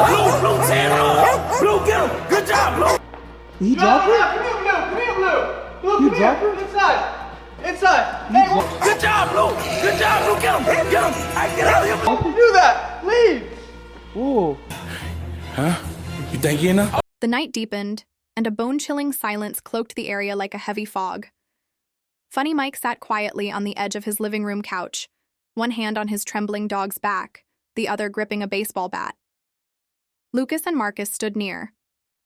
Blue, tear it up. Blue, get him. Good job, Blue. Did he drop her? Come here, Blue. Come here, Blue. Blue, You come drop here. her? Inside. Inside. Hey, what? Good job, Blue. Good job, Blue. Get him. Get him. I get out of here, Blue. Do that. Leave. Ooh. Huh? You think you enough? The night deepened, and a bone-chilling silence cloaked the area like a heavy fog. FunnyMike sat quietly on the edge of his living room couch, one hand on his trembling dog's back, the other gripping a baseball bat. Lucas and Marcus stood near,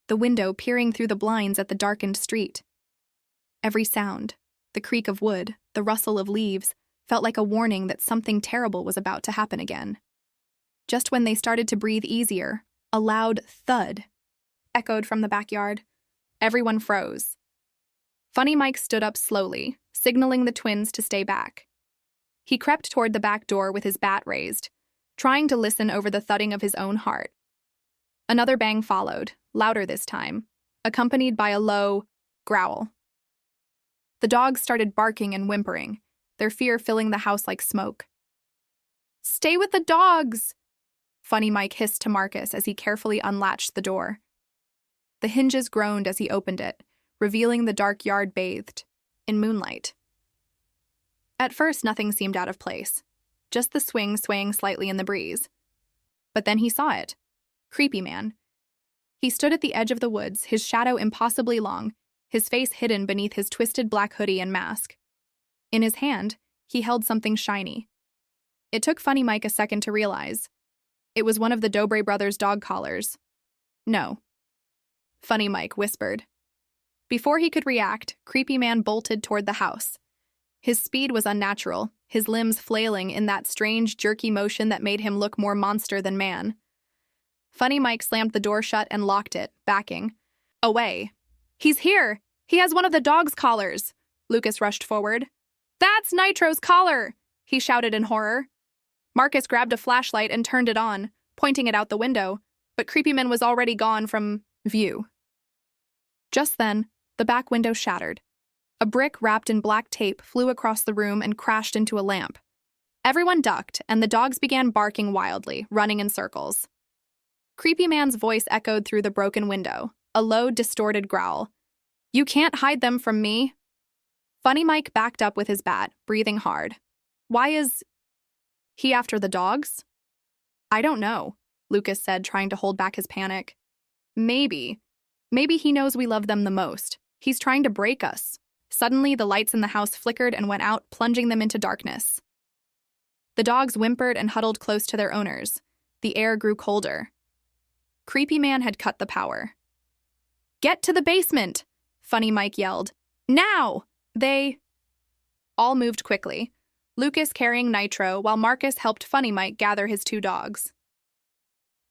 the window peering through the blinds at the darkened street. Every sound, the creak of wood, the rustle of leaves, felt like a warning that something terrible was about to happen again. Just when they started to breathe easier, a loud thud echoed from the backyard. Everyone froze. FunnyMike stood up slowly, signaling the twins to stay back. He crept toward the back door with his bat raised, trying to listen over the thudding of his own heart. Another bang followed, louder this time, accompanied by a low growl. The dogs started barking and whimpering, their fear filling the house like smoke. "Stay with the dogs!" FunnyMike hissed to Marcus as he carefully unlatched the door. The hinges groaned as he opened it, revealing the dark yard bathed in moonlight. At first, nothing seemed out of place, just the swing swaying slightly in the breeze. But then he saw it. Creepyman. He stood at the edge of the woods, his shadow impossibly long, his face hidden beneath his twisted black hoodie and mask. In his hand, he held something shiny. It took FunnyMike a second to realize. It was one of the Dobre brothers' dog collars. "No," FunnyMike whispered. Before he could react, Creepyman bolted toward the house. His speed was unnatural, his limbs flailing in that strange, jerky motion that made him look more monster than man. FunnyMike slammed the door shut and locked it, backing away. "He's here! He has one of the dog's collars!" Lucas rushed forward. "That's Nitro's collar!" he shouted in horror. Marcus grabbed a flashlight and turned it on, pointing it out the window, but Creepyman was already gone from view. Just then, the back window shattered. A brick wrapped in black tape flew across the room and crashed into a lamp. Everyone ducked, and the dogs began barking wildly, running in circles. Creepyman's voice echoed through the broken window, a low, distorted growl. "You can't hide them from me." FunnyMike backed up with his bat, breathing hard. "Why is he after the dogs?" "I don't know," Lucas said, trying to hold back his panic. Maybe he knows we love them the most. He's trying to break us." Suddenly, the lights in the house flickered and went out, plunging them into darkness. The dogs whimpered and huddled close to their owners. The air grew colder. Creepyman had cut the power. "Get to the basement!" FunnyMike yelled. "Now!" They all moved quickly, Lucas carrying Nitro while Marcus helped FunnyMike gather his two dogs.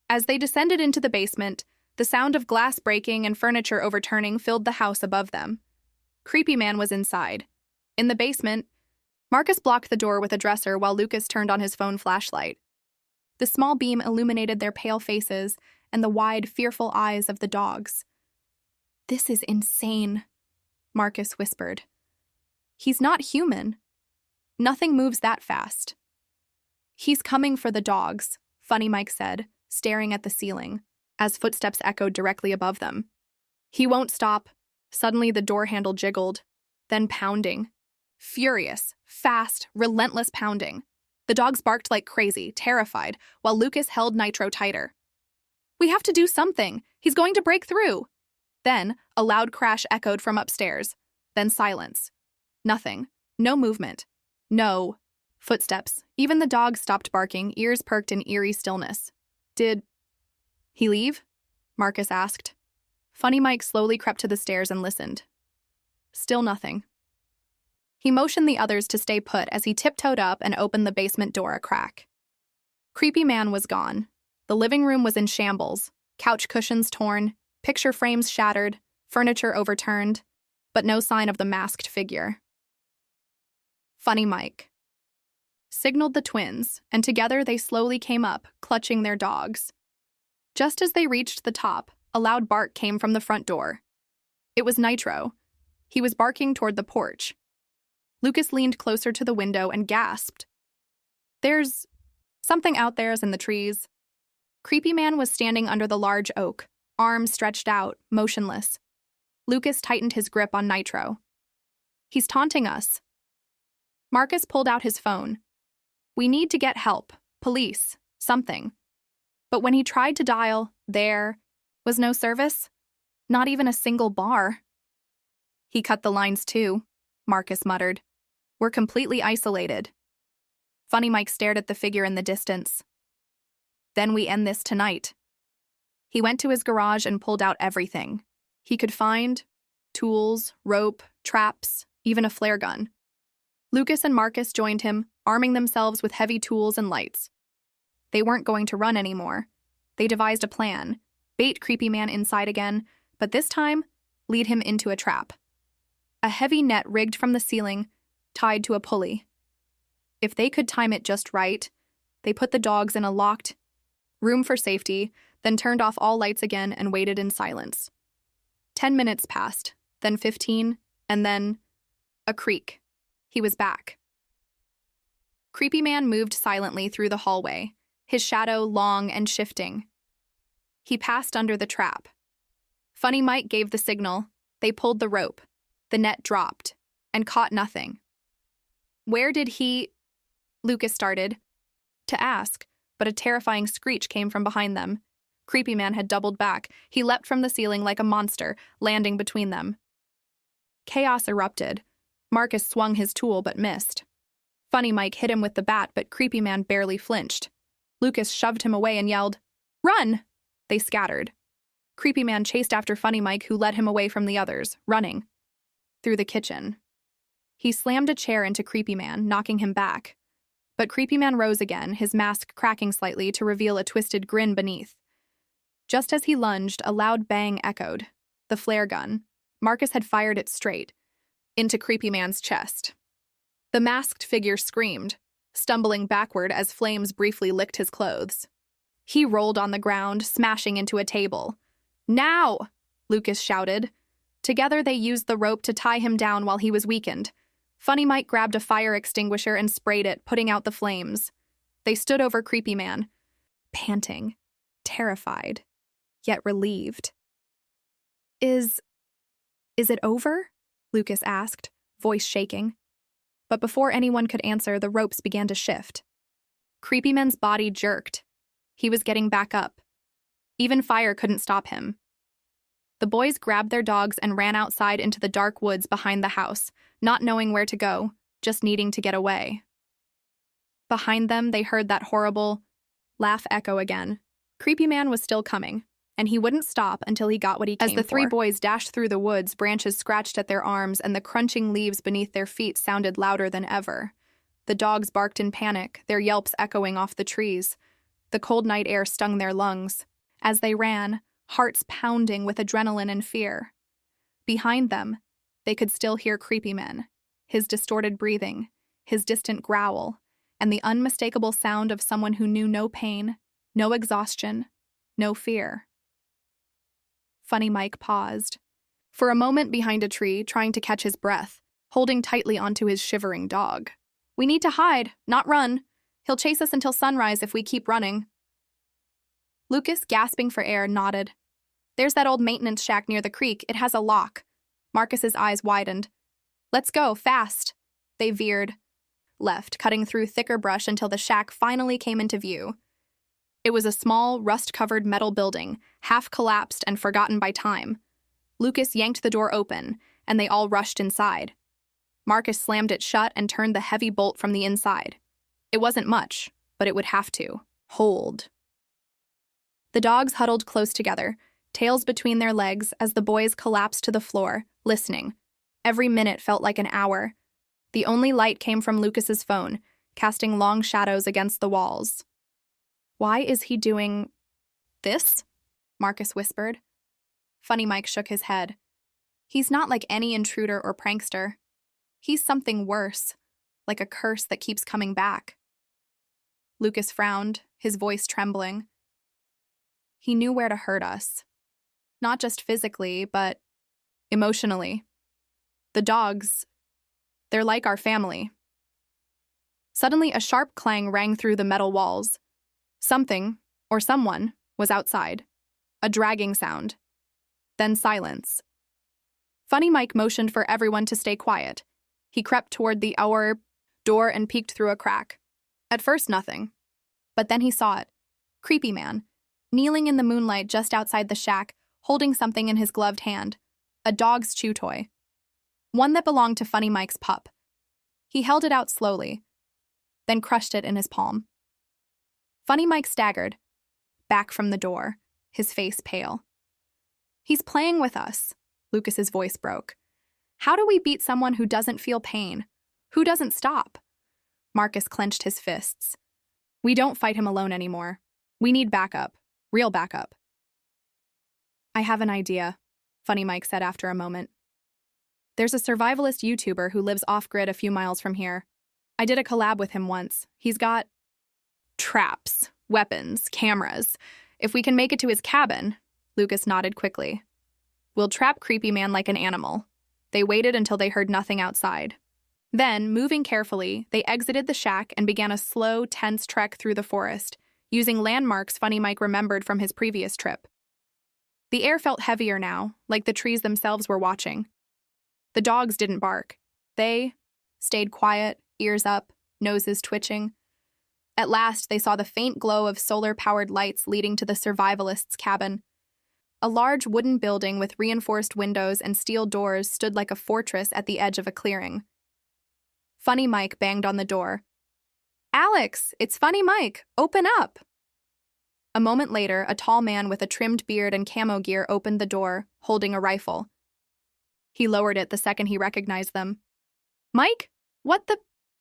As they descended into the basement, the sound of glass breaking and furniture overturning filled the house above them. Creepyman was inside. In the basement, Marcus blocked the door with a dresser while Lucas turned on his phone flashlight. The small beam illuminated their pale faces and the wide, fearful eyes of the dogs. "This is insane," Marcus whispered. "He's not human. Nothing moves that fast." "He's coming for the dogs," FunnyMike said, staring at the ceiling, as footsteps echoed directly above them. "He won't stop." Suddenly the door handle jiggled, then pounding. Furious, fast, relentless pounding. The dogs barked like crazy, terrified, while Lucas held Nitro tighter. "We have to do something. He's going to break through." Then, a loud crash echoed from upstairs. Then silence. Nothing. No movement. No footsteps. Even the dogs stopped barking, ears perked in eerie stillness. "Did he leave?" Marcus asked. FunnyMike slowly crept to the stairs and listened. Still nothing. He motioned the others to stay put as he tiptoed up and opened the basement door a crack. Creepyman was gone. The living room was in shambles, couch cushions torn, picture frames shattered, furniture overturned, but no sign of the masked figure. FunnyMike signaled the twins, and together they slowly came up, clutching their dogs. Just as they reached the top, a loud bark came from the front door. It was Nitro. He was barking toward the porch. Lucas leaned closer to the window and gasped. "There's something out there in the trees." Creepyman was standing under the large oak, arms stretched out, motionless. Lucas tightened his grip on Nitro. He's taunting us. Marcus pulled out his phone. We need to get help, police, something. But when he tried to dial, there was no service, not even a single bar. He cut the lines too, Marcus muttered. We're completely isolated. FunnyMike stared at the figure in the distance. Then we end this tonight. He went to his garage and pulled out everything he could find: tools, rope, traps, even a flare gun. Lucas and Marcus joined him, arming themselves with heavy tools and lights. They weren't going to run anymore. They devised a plan: bait Creepyman inside again, but this time, lead him into a trap. A heavy net rigged from the ceiling, tied to a pulley. If they could time it just right, they put the dogs in a locked room for safety, then turned off all lights again and waited in silence. 10 minutes passed, then 15, and then a creak. He was back. Creepyman moved silently through the hallway, his shadow long and shifting. He passed under the trap. FunnyMike gave the signal. They pulled the rope. The net dropped, and caught nothing. Where did he... Lucas started to ask, but a terrifying screech came from behind them. Creepyman had doubled back. He leapt from the ceiling like a monster, landing between them. Chaos erupted. Marcus swung his tool but missed. FunnyMike hit him with the bat, but Creepyman barely flinched. Lucas shoved him away and yelled, "Run!" They scattered. Creepyman chased after FunnyMike, who led him away from the others, running through the kitchen. He slammed a chair into Creepyman, knocking him back. But Creepyman rose again, his mask cracking slightly to reveal a twisted grin beneath. Just as he lunged, a loud bang echoed. The flare gun. Marcus had fired it straight into Creepyman's chest. The masked figure screamed, stumbling backward as flames briefly licked his clothes. He rolled on the ground, smashing into a table. "Now!" Lucas shouted. Together they used the rope to tie him down while he was weakened. FunnyMike grabbed a fire extinguisher and sprayed it, putting out the flames. They stood over Creepyman, panting, terrified, yet relieved. Is it over?" Lucas asked, voice shaking. But before anyone could answer, the ropes began to shift. Creepyman's body jerked. He was getting back up. Even fire couldn't stop him. The boys grabbed their dogs and ran outside into the dark woods behind the house, not knowing where to go, just needing to get away. Behind them, they heard that horrible laugh echo again. Creepyman was still coming, and he wouldn't stop until he got what he came for. As the three boys dashed through the woods, branches scratched at their arms and the crunching leaves beneath their feet sounded louder than ever. The dogs barked in panic, their yelps echoing off the trees. The cold night air stung their lungs. As they ran, hearts pounding with adrenaline and fear. Behind them, they could still hear Creepyman, his distorted breathing, his distant growl, and the unmistakable sound of someone who knew no pain, no exhaustion, no fear. FunnyMike paused. For a moment behind a tree, trying to catch his breath, holding tightly onto his shivering dog. "We need to hide, not run. He'll chase us until sunrise if we keep running." Lucas, gasping for air, nodded. "There's that old maintenance shack near the creek. It has a lock." Marcus's eyes widened. "Let's go, fast." They veered left, cutting through thicker brush until the shack finally came into view. It was a small, rust-covered metal building, half collapsed and forgotten by time. Lucas yanked the door open, and they all rushed inside. Marcus slammed it shut and turned the heavy bolt from the inside. It wasn't much, but it would have to. Hold. The dogs huddled close together, tails between their legs as the boys collapsed to the floor, listening. Every minute felt like an hour. The only light came from Lucas's phone, casting long shadows against the walls. "Why is he doing this?" Marcus whispered. FunnyMike shook his head. "He's not like any intruder or prankster. He's something worse, like a curse that keeps coming back." Lucas frowned, his voice trembling. He knew where to hurt us. Not just physically, but emotionally. The dogs, they're like our family. Suddenly, a sharp clang rang through the metal walls. Something, or someone, was outside. A dragging sound. Then silence. FunnyMike motioned for everyone to stay quiet. He crept toward the our door and peeked through a crack. At first, nothing. But then he saw it. Creepyman, kneeling in the moonlight just outside the shack, holding something in his gloved hand. A dog's chew toy. One that belonged to FunnyMike's pup. He held it out slowly, then crushed it in his palm. FunnyMike staggered, back from the door, his face pale. He's playing with us, Lucas's voice broke. How do we beat someone who doesn't feel pain? Who doesn't stop? Marcus clenched his fists. We don't fight him alone anymore. We need backup. Real backup. I have an idea, FunnyMike said after a moment. There's a survivalist YouTuber who lives off-grid a few miles from here. I did a collab with him once. He's got traps, weapons, cameras. If we can make it to his cabin, Lucas nodded quickly. We'll trap Creepyman like an animal. They waited until they heard nothing outside. Then, moving carefully, they exited the shack and began a slow, tense trek through the forest, using landmarks FunnyMike remembered from his previous trip. The air felt heavier now, like the trees themselves were watching. The dogs didn't bark. They stayed quiet, ears up, noses twitching. At last, they saw the faint glow of solar-powered lights leading to the survivalist's cabin. A large wooden building with reinforced windows and steel doors stood like a fortress at the edge of a clearing. FunnyMike banged on the door. Alex, it's FunnyMike. Open up! A moment later, a tall man with a trimmed beard and camo gear opened the door, holding a rifle. He lowered it the second he recognized them. Mike? What the?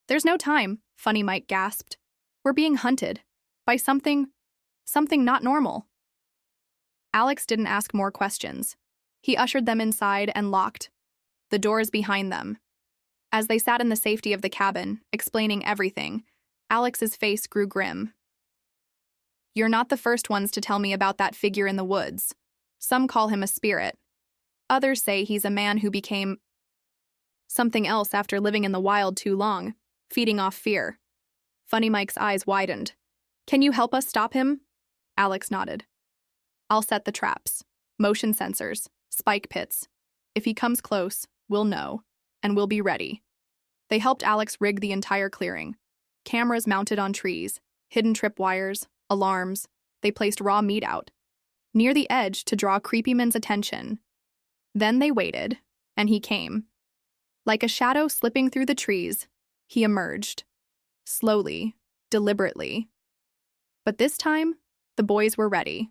There's no time, FunnyMike gasped. We're being hunted. By something not normal. Alex didn't ask more questions. He ushered them inside and locked the doors behind them. As they sat in the safety of the cabin, explaining everything, Alex's face grew grim. You're not the first ones to tell me about that figure in the woods. Some call him a spirit. Others say he's a man who became something else after living in the wild too long, feeding off fear. FunnyMike's eyes widened. Can you help us stop him? Alex nodded. I'll set the traps, motion sensors, spike pits. If he comes close, we'll know, and we'll be ready. They helped Alex rig the entire clearing. Cameras mounted on trees, hidden tripwires, alarms. They placed raw meat out, near the edge to draw Creepyman's attention. Then they waited, and he came. Like a shadow slipping through the trees, he emerged. Slowly, deliberately. But this time, the boys were ready.